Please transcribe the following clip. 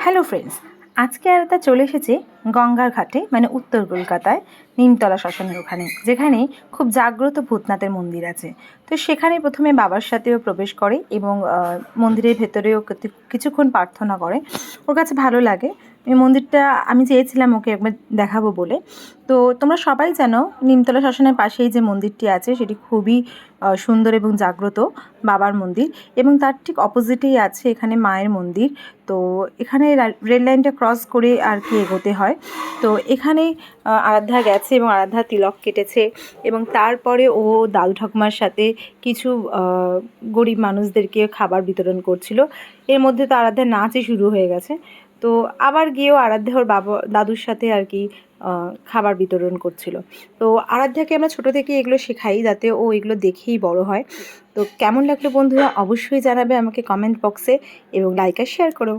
Hello friends, আজকে আরাধ্যা চলে এসেছে গঙ্গার ঘাটে, মানে উত্তর কলকাতায় নিমতলা শ্মশানের ওখানে, যেখানে খুব জাগ্রত ভূতনাথের মন্দির আছে। তো সেখানে প্রথমে বাবার সাথেও প্রবেশ করে এবং মন্দিরের ভেতরেও কিছুক্ষণ প্রার্থনা করে। ওর কাছে ভালো লাগে এই মন্দিরটা। আমি চেয়েছিলাম ওকে একবার দেখাবো বলে। তো তোমরা সবাই জানো নিমতলা শ্মশানের পাশেই যে মন্দিরটি আছে সেটি খুবই সুন্দর এবং জাগ্রত বাবার মন্দির, এবং তার ঠিক অপোজিটেই আছে এখানে মায়ের মন্দির। তো এখানে রেল লাইনটা ক্রস করে আর কি এগোতে হয়। তো এখানে আরাধ্যা গেছে এবং আরাধ্যা তিলক কেটেছে, এবং তারপরে ও দাদু ঠাকুমার সাথে কিছু গরিব মানুষদেরকে খাবার বিতরণ করছিল। এর মধ্যে তো আরাধ্যার নাচই শুরু হয়ে গেছে। তো আবার গিয়েও আরাধ্যা ওর বাবা দাদুর সাথে আর কি খাবার বিতরণ করছিল। তো আরাধ্যাকে আমরা ছোটো থেকে এগুলো শেখাই যাতে ও এগুলো দেখেই বড় হয়। তো কেমন লাগলো বন্ধুরা অবশ্যই জানাবে আমাকে কমেন্ট বক্সে, এবং লাইক আর শেয়ার করো।